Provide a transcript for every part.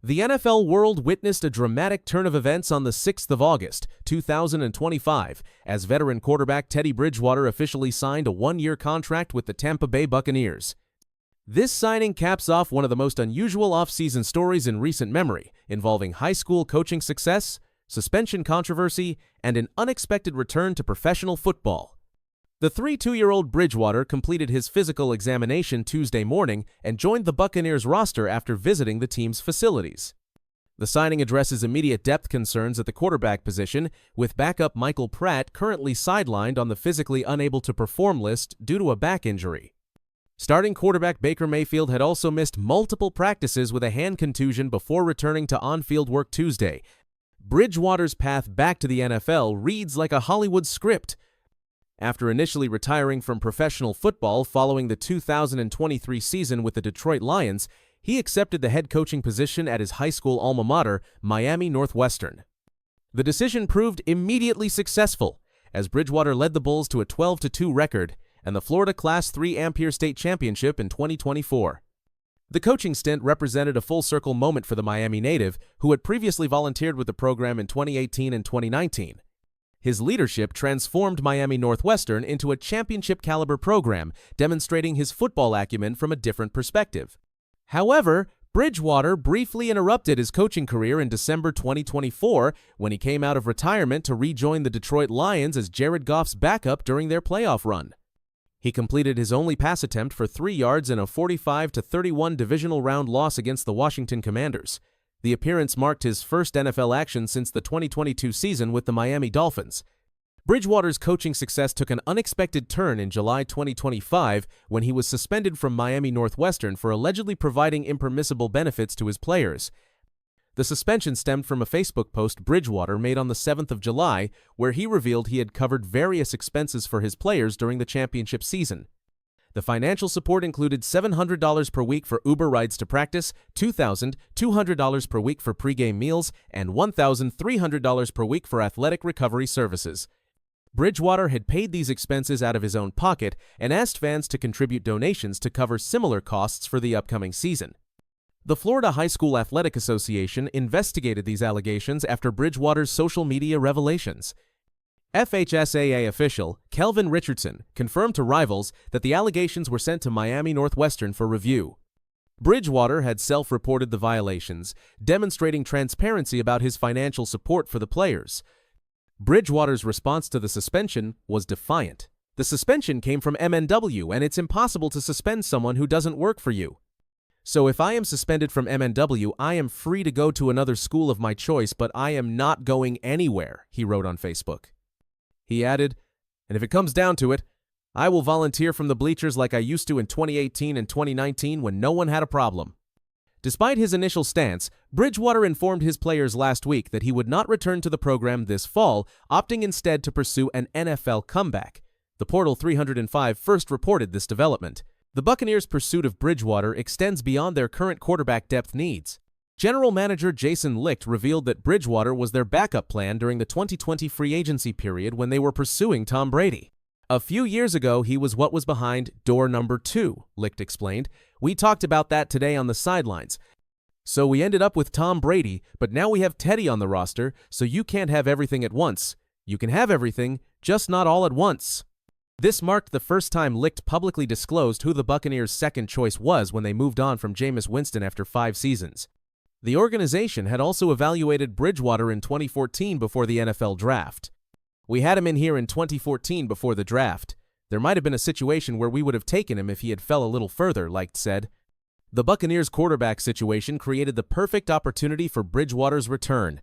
The NFL world witnessed a dramatic turn of events on the 6th of August, 2025, as veteran quarterback Teddy Bridgewater officially signed a one-year contract with the Tampa Bay Buccaneers. This signing caps off one of the most unusual offseason stories in recent memory, involving high school coaching success, suspension controversy, and an unexpected return to professional football. The 32-year-old Bridgewater completed his physical examination Tuesday morning and joined the Buccaneers roster after visiting the team's facilities. The signing addresses immediate depth concerns at the quarterback position, with backup Michael Pratt currently sidelined on the physically unable to perform list due to a back injury. Starting quarterback Baker Mayfield had also missed multiple practices with a hand contusion before returning to on-field work Tuesday. Bridgewater's path back to the NFL reads like a Hollywood script. After initially retiring from professional football following the 2023 season with the Detroit Lions, he accepted the head coaching position at his high school alma mater, Miami Northwestern. The decision proved immediately successful, as Bridgewater led the Bulls to a 12-2 record and the Florida Class III Ampere State Championship in 2024. The coaching stint represented a full-circle moment for the Miami native, who had previously volunteered with the program in 2018 and 2019. His leadership transformed Miami Northwestern into a championship-caliber program, demonstrating his football acumen from a different perspective. However, Bridgewater briefly interrupted his coaching career in December 2024 when he came out of retirement to rejoin the Detroit Lions as Jared Goff's backup during their playoff run. He completed his only pass attempt for 3 yards in a 45-31 divisional round loss against the Washington Commanders. The appearance marked his first NFL action since the 2022 season with the Miami Dolphins. Bridgewater's coaching success took an unexpected turn in July 2025 when he was suspended from Miami Northwestern for allegedly providing impermissible benefits to his players. The suspension stemmed from a Facebook post Bridgewater made on the 7th of July, where he revealed he had covered various expenses for his players during the championship season. The financial support included $700 per week for Uber rides to practice, $2,200 per week for pregame meals, and $1,300 per week for athletic recovery services. Bridgewater had paid these expenses out of his own pocket and asked fans to contribute donations to cover similar costs for the upcoming season. The Florida High School Athletic Association investigated these allegations after Bridgewater's social media revelations. FHSAA official Kelvin Richardson confirmed to Rivals that the allegations were sent to Miami Northwestern for review. Bridgewater had self-reported the violations, demonstrating transparency about his financial support for the players. Bridgewater's response to the suspension was defiant. The suspension came from MNW, and it's impossible to suspend someone who doesn't work for you. So if I am suspended from MNW, I am free to go to another school of my choice, but I am not going anywhere, he wrote on Facebook. He added, "And if it comes down to it, I will volunteer from the bleachers like I used to in 2018 and 2019 when no one had a problem." Despite his initial stance, Bridgewater informed his players last week that he would not return to the program this fall, opting instead to pursue an NFL comeback. The Portal 305 first reported this development. The Buccaneers' pursuit of Bridgewater extends beyond their current quarterback depth needs. General Manager Jason Licht revealed that Bridgewater was their backup plan during the 2020 free agency period when they were pursuing Tom Brady. "A few years ago, he was what was behind door number 2, Licht explained. "We talked about that today on the sidelines. So we ended up with Tom Brady, but now we have Teddy on the roster, so you can't have everything at once. You can have everything, just not all at once." This marked the first time Licht publicly disclosed who the Buccaneers' second choice was when they moved on from Jameis Winston after 5 seasons. The organization had also evaluated Bridgewater in 2014 before the NFL draft. "We had him in here in 2014 before the draft. There might have been a situation where we would have taken him if he had fell a little further," Licht said. The Buccaneers' quarterback situation created the perfect opportunity for Bridgewater's return.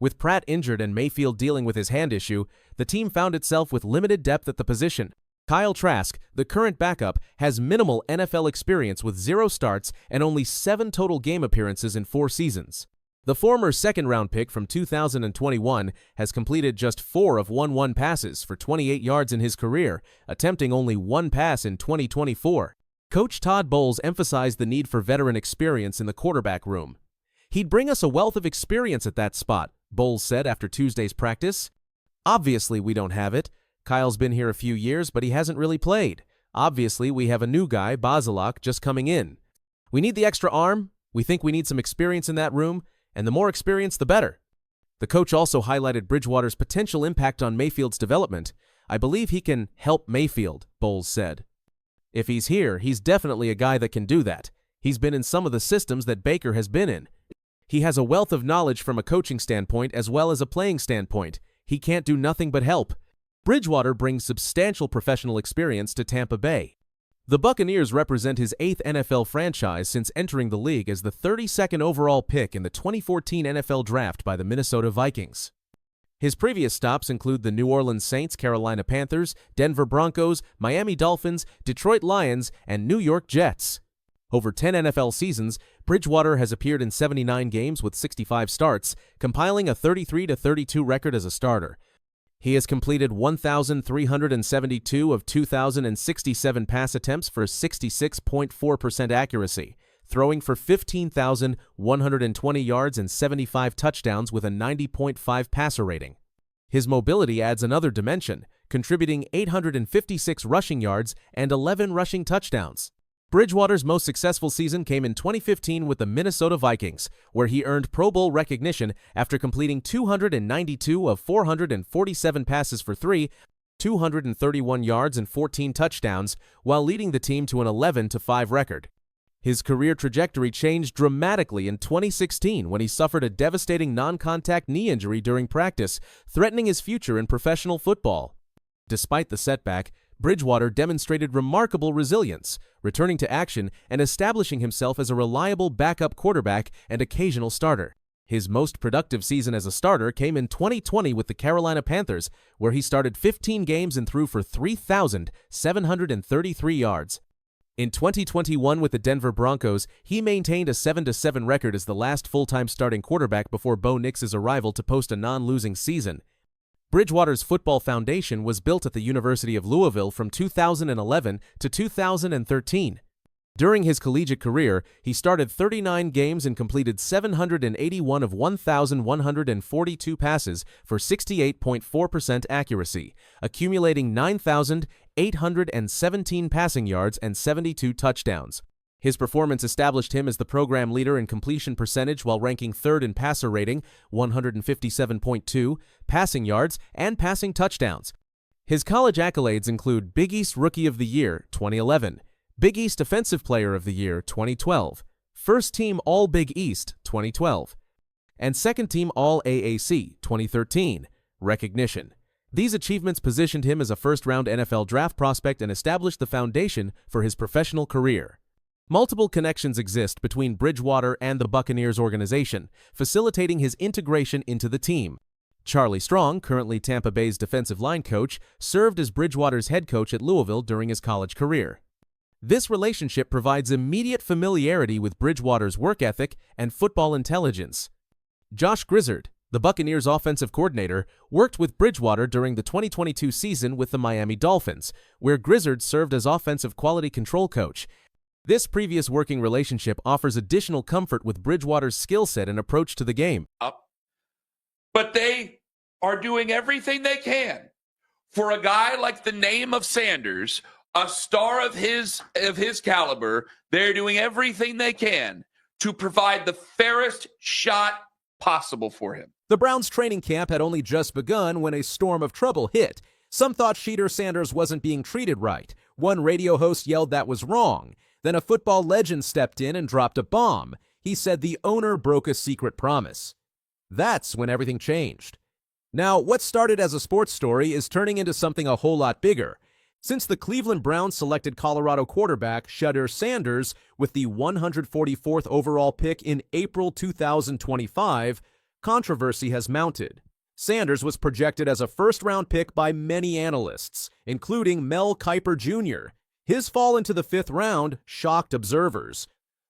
With Pratt injured and Mayfield dealing with his hand issue, the team found itself with limited depth at the position. Kyle Trask, the current backup, has minimal NFL experience with 0 starts and only 7 total game appearances in 4 seasons. The former second-round pick from 2021 has completed just 4 of 1-1 passes for 28 yards in his career, attempting only 1 pass in 2024. Coach Todd Bowles emphasized the need for veteran experience in the quarterback room. "He'd bring us a wealth of experience at that spot," Bowles said after Tuesday's practice. "Obviously, we don't have it. Kyle's been here a few years, but he hasn't really played. Obviously, we have a new guy, Bazelak, just coming in. We need the extra arm. We think we need some experience in that room, and the more experience, the better." The coach also highlighted Bridgewater's potential impact on Mayfield's development. "I believe he can help Mayfield," Bowles said. "If he's here, he's definitely a guy that can do that. He's been in some of the systems that Baker has been in. He has a wealth of knowledge from a coaching standpoint as well as a playing standpoint. He can't do nothing but help." Bridgewater brings substantial professional experience to Tampa Bay. The Buccaneers represent his 8th NFL franchise since entering the league as the 32nd overall pick in the 2014 NFL Draft by the Minnesota Vikings. His previous stops include the New Orleans Saints, Carolina Panthers, Denver Broncos, Miami Dolphins, Detroit Lions, and New York Jets. Over 10 NFL seasons, Bridgewater has appeared in 79 games with 65 starts, compiling a 33-32 record as a starter. He has completed 1,372 of 2,067 pass attempts for 66.4% accuracy, throwing for 15,120 yards and 75 touchdowns with a 90.5 passer rating. His mobility adds another dimension, contributing 856 rushing yards and 11 rushing touchdowns. Bridgewater's most successful season came in 2015 with the Minnesota Vikings, where he earned Pro Bowl recognition after completing 292 of 447 passes for 231 yards and 14 touchdowns, while leading the team to an 11-5 record. His career trajectory changed dramatically in 2016 when he suffered a devastating non-contact knee injury during practice, threatening his future in professional football. Despite the setback, Bridgewater demonstrated remarkable resilience, returning to action and establishing himself as a reliable backup quarterback and occasional starter. His most productive season as a starter came in 2020 with the Carolina Panthers, where he started 15 games and threw for 3,733 yards. In 2021 with the Denver Broncos, he maintained a 7-7 record as the last full-time starting quarterback before Bo Nix's arrival to post a non-losing season. Bridgewater's football foundation was built at the University of Louisville from 2011 to 2013. During his collegiate career, he started 39 games and completed 781 of 1,142 passes for 68.4% accuracy, accumulating 9,817 passing yards and 72 touchdowns. His performance established him as the program leader in completion percentage while ranking 3rd in passer rating, 157.2, passing yards, and passing touchdowns. His college accolades include Big East Rookie of the Year, 2011, Big East Defensive Player of the Year, 2012, First Team All-Big East, 2012, and Second Team All-AAC, 2013, recognition. These achievements positioned him as a first-round NFL draft prospect and established the foundation for his professional career. Multiple connections exist between Bridgewater and the Buccaneers organization, facilitating his integration into the team. Charlie Strong, currently Tampa Bay's defensive line coach, served as Bridgewater's head coach at Louisville during his college career. This relationship provides immediate familiarity with Bridgewater's work ethic and football intelligence. Josh Grizzard, the Buccaneers' offensive coordinator, worked with Bridgewater during the 2022 season with the Miami Dolphins, where Grizzard served as offensive quality control coach. This previous working relationship offers additional comfort with Bridgewater's skill set and approach to the game. But they are doing everything they can for a guy like the name of Sanders, a star of his caliber. They're doing everything they can to provide the fairest shot possible for him. The Browns' training camp had only just begun when a storm of trouble hit. Some thought Shedeur Sanders wasn't being treated right. One radio host yelled that was wrong. Then a football legend stepped in and dropped a bomb. He said the owner broke a secret promise. That's when everything changed. Now, what started as a sports story is turning into something a whole lot bigger. Since the Cleveland Browns selected Colorado quarterback Shedeur Sanders with the 144th overall pick in April 2025, controversy has mounted. Sanders was projected as a first-round pick by many analysts, including Mel Kiper Jr. His fall into the 5th round shocked observers.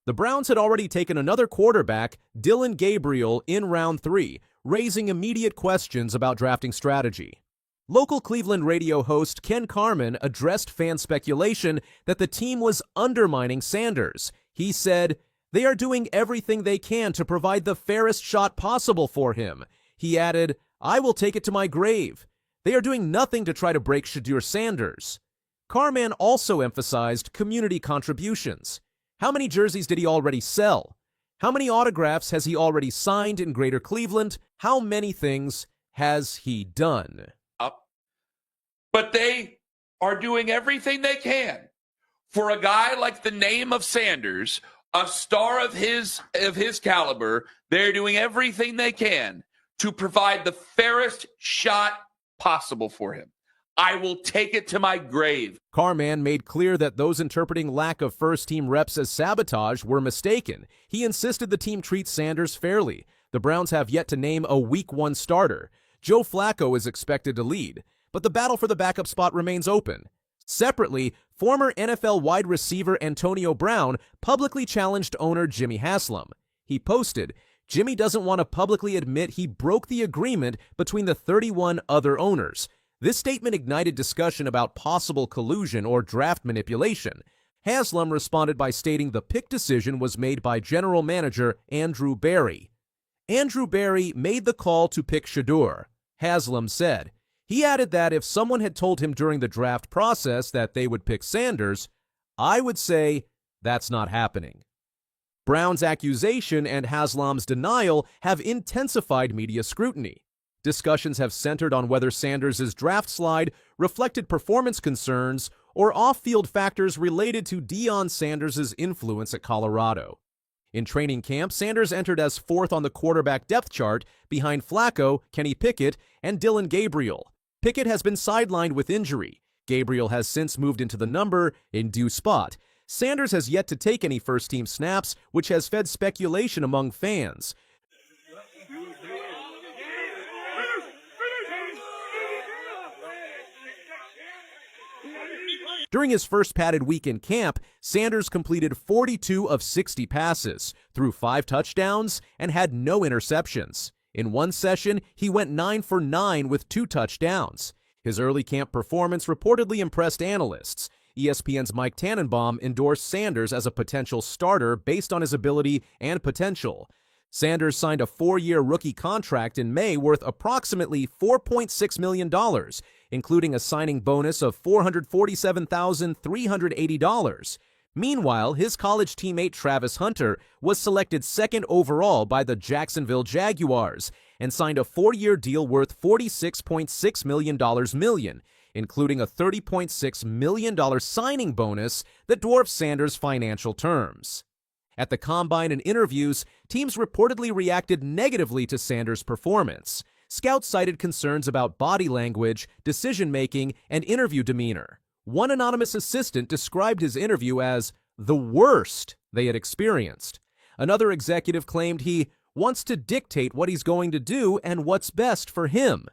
The Browns had already taken another quarterback, Dillon Gabriel, in round 3, raising immediate questions about drafting strategy. Local Cleveland radio host Ken Carman addressed fan speculation that the team was undermining Sanders. He said, "They are doing everything they can to provide the fairest shot possible for him." He added, "I will take it to my grave. They are doing nothing to try to break Shedeur Sanders." Carman also emphasized community contributions. How many jerseys did he already sell? How many autographs has he already signed in Greater Cleveland? How many things has he done? But they are doing everything they can for a guy like the name of Sanders, a star of his caliber. They're doing everything they can to provide the fairest shot possible for him. I will take it to my grave. Carman made clear that those interpreting lack of first-team reps as sabotage were mistaken. He insisted the team treat Sanders fairly. The Browns have yet to name a Week 1 starter. Joe Flacco is expected to lead, but the battle for the backup spot remains open. Separately, former NFL wide receiver Antonio Brown publicly challenged owner Jimmy Haslam. He posted, "Jimmy doesn't want to publicly admit he broke the agreement between the 31 other owners." This statement ignited discussion about possible collusion or draft manipulation. Haslam responded by stating the pick decision was made by general manager Andrew Berry. Andrew Berry made the call to pick Shedeur, Haslam said. He added that if someone had told him during the draft process that they would pick Sanders, I would say that's not happening. Brown's accusation and Haslam's denial have intensified media scrutiny. Discussions have centered on whether Sanders' draft slide reflected performance concerns or off-field factors related to Deion Sanders' influence at Colorado. In training camp, Sanders entered as 4th on the quarterback depth chart behind Flacco, Kenny Pickett, and Dillon Gabriel. Pickett has been sidelined with injury. Gabriel has since moved into the number in due spot. Sanders has yet to take any first-team snaps, which has fed speculation among fans. During his first padded week in camp, Sanders completed 42 of 60 passes, threw 5 touchdowns, and had no interceptions. In one session, he went 9 for 9 with 2 touchdowns. His early camp performance reportedly impressed analysts. ESPN's Mike Tannenbaum endorsed Sanders as a potential starter based on his ability and potential. Sanders signed a 4-year rookie contract in May worth approximately $4.6 million, including a signing bonus of $447,380. Meanwhile, his college teammate Travis Hunter was selected 2nd overall by the Jacksonville Jaguars and signed a 4-year deal worth $46.6 million, including a $30.6 million signing bonus that dwarfs Sanders' financial terms. At the Combine and interviews, teams reportedly reacted negatively to Sanders' performance. Scouts cited concerns about body language, decision-making, and interview demeanor. One anonymous assistant described his interview as the worst they had experienced. Another executive claimed he wants to dictate what he's going to do and what's best for him.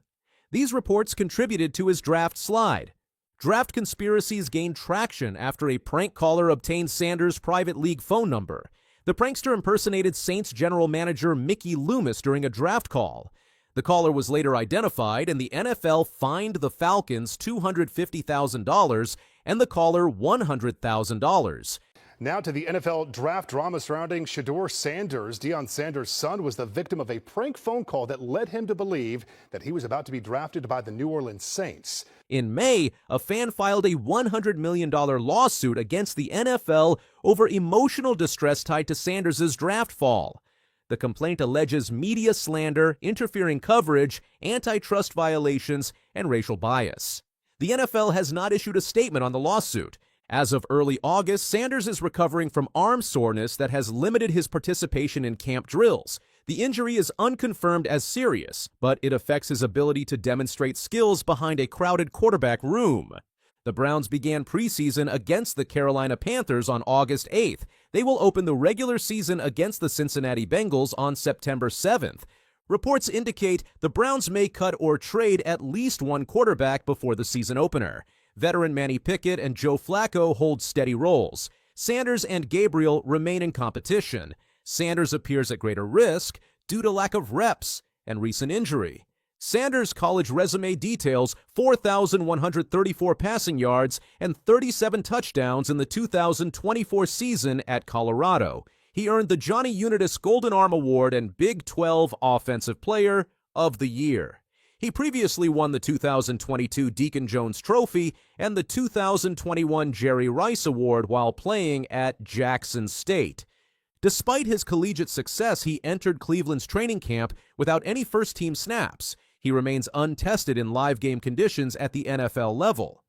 These reports contributed to his draft slide. Draft conspiracies gained traction after a prank caller obtained Sanders' private league phone number. The prankster impersonated Saints general manager Mickey Loomis during a draft call. The caller was later identified, and the NFL fined the Falcons $250,000 and the caller $100,000. Now to the NFL draft drama surrounding Shedeur Sanders. Deion Sanders' son was the victim of a prank phone call that led him to believe that he was about to be drafted by the New Orleans Saints. In May, a fan filed a $100 million lawsuit against the NFL over emotional distress tied to Sanders' draft fall. The complaint alleges media slander, interfering coverage, antitrust violations, and racial bias. The NFL has not issued a statement on the lawsuit. As of early August, Sanders is recovering from arm soreness that has limited his participation in camp drills. The injury is unconfirmed as serious, but it affects his ability to demonstrate skills behind a crowded quarterback room. The Browns began preseason against the Carolina Panthers on August 8th. They will open the regular season against the Cincinnati Bengals on September 7th. Reports indicate the Browns may cut or trade at least one quarterback before the season opener. Veteran Manny Pickett and Joe Flacco hold steady roles. Sanders and Gabriel remain in competition. Sanders appears at greater risk due to lack of reps and recent injury. Sanders' college resume details 4,134 passing yards and 37 touchdowns in the 2024 season at Colorado. He earned the Johnny Unitas Golden Arm Award and Big 12 Offensive Player of the Year. He previously won the 2022 Deacon Jones Trophy and the 2021 Jerry Rice Award while playing at Jackson State. Despite his collegiate success, he entered Cleveland's training camp without any first-team snaps. He remains untested in live game conditions at the NFL level.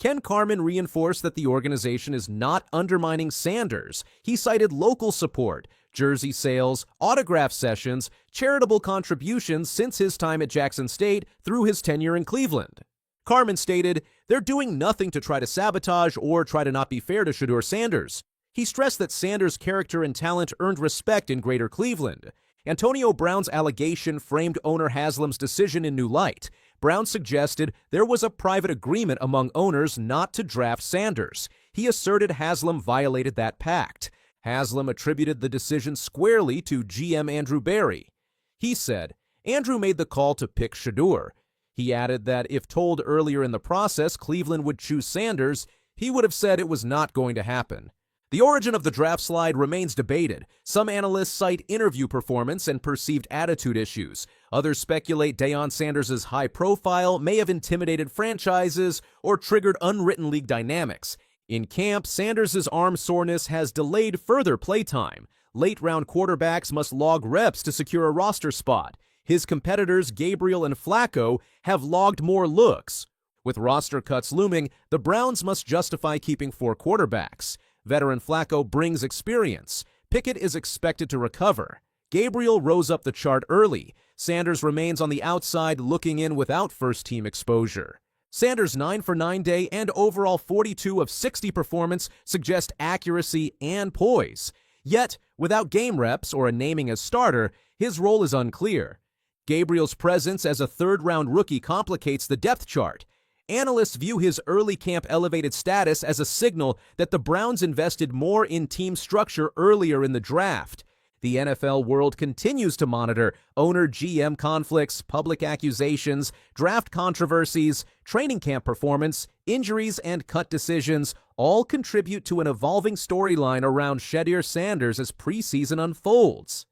Ken Carman reinforced that the organization is not undermining Sanders. He cited local support, jersey sales, autograph sessions, charitable contributions since his time at Jackson State through his tenure in Cleveland. Carman stated, "They're doing nothing to try to sabotage or try to not be fair to Shedeur Sanders." He stressed that Sanders' character and talent earned respect in Greater Cleveland. Antonio Brown's allegation framed owner Haslam's decision in new light. Brown suggested there was a private agreement among owners not to draft Sanders. He asserted Haslam violated that pact. Haslam attributed the decision squarely to GM Andrew Berry. He said, "Andrew made the call to pick Shedeur." He added that if told earlier in the process Cleveland would choose Sanders, he would have said it was not going to happen. The origin of the draft slide remains debated. Some analysts cite interview performance and perceived attitude issues. Others speculate Deion Sanders' high profile may have intimidated franchises or triggered unwritten league dynamics. In camp, Sanders' arm soreness has delayed further playtime. Late-round quarterbacks must log reps to secure a roster spot. His competitors, Gabriel and Flacco, have logged more looks. With roster cuts looming, the Browns must justify keeping 4 quarterbacks. Veteran Flacco brings experience. Pickett is expected to recover. Gabriel rose up the chart early. Sanders remains on the outside looking in without first-team exposure. Sanders' 9 for 9 day and overall 42 of 60 performance suggest accuracy and poise. Yet, without game reps or a naming as starter, his role is unclear. Gabriel's presence as a third-round rookie complicates the depth chart. Analysts view his early camp elevated status as a signal that the Browns invested more in team structure earlier in the draft. The NFL world continues to monitor owner-GM conflicts, public accusations, draft controversies, training camp performance, injuries, and cut decisions all contribute to an evolving storyline around Shedeur Sanders as preseason unfolds.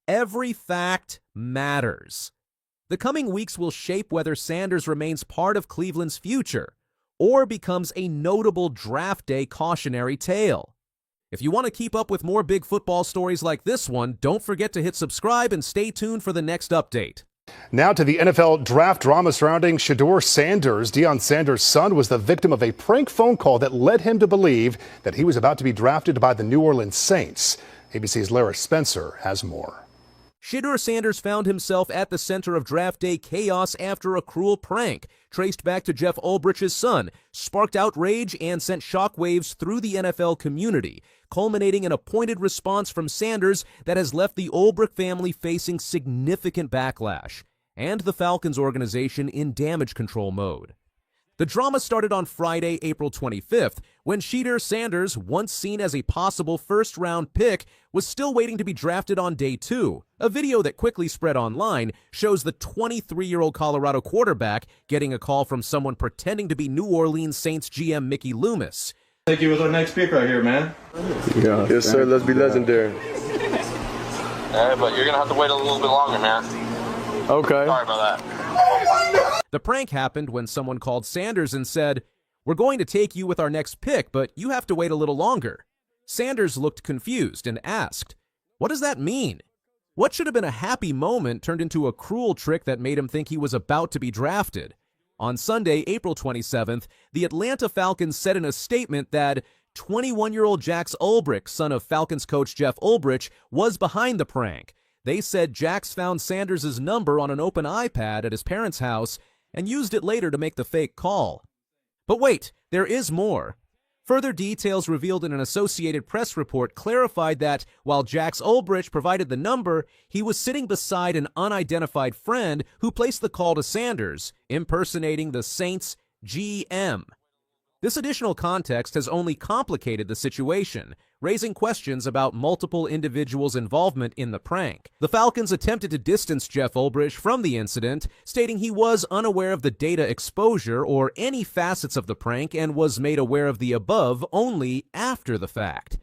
Every fact matters. The coming weeks will shape whether Sanders remains part of Cleveland's future or becomes a notable draft day cautionary tale. If you want to keep up with more big football stories like this one, don't forget to hit subscribe and stay tuned for the next update. Now to the NFL draft drama surrounding Shedeur Sanders. Deion Sanders' son was the victim of a prank phone call that led him to believe that he was about to be drafted by the New Orleans Saints. ABC's Lara Spencer has more. Shedeur Sanders found himself at the center of draft day chaos after a cruel prank, traced back to Jeff Ulbrich's son, sparked outrage and sent shockwaves through the NFL community, culminating in a pointed response from Sanders that has left the Ulbrich family facing significant backlash, and the Falcons organization in damage control mode. The drama started on Friday, April 25th, when Shedeur Sanders, once seen as a possible first-round pick, was still waiting to be drafted on day 2. A video that quickly spread online shows the 23-year-old Colorado quarterback getting a call from someone pretending to be New Orleans Saints GM Mickey Loomis. Take you with our next pick right here, man. Yeah, yes, sir. Let's be legendary. Yeah, but you're going to have to wait a little bit longer, man. Okay. Sorry about that. The prank happened when someone called Sanders and said, "We're going to take you with our next pick, but you have to wait a little longer." Sanders looked confused and asked, "What does that mean?" What should have been a happy moment turned into a cruel trick that made him think he was about to be drafted. On Sunday, April 27th, the Atlanta Falcons said in a statement that 21-year-old Jax Ulbrich, son of Falcons coach Jeff Ulbrich, was behind the prank. They said Jax found Sanders' number on an open iPad at his parents' house and used it later to make the fake call. But wait, there is more. Further details revealed in an Associated Press report clarified that while Jax Ulbrich provided the number, he was sitting beside an unidentified friend who placed the call to Sanders, impersonating the Saints GM. This additional context has only complicated the situation, raising questions about multiple individuals' involvement in the prank. The Falcons attempted to distance Jeff Ulbrich from the incident, stating he was unaware of the data exposure or any facets of the prank and was made aware of the above only after the fact.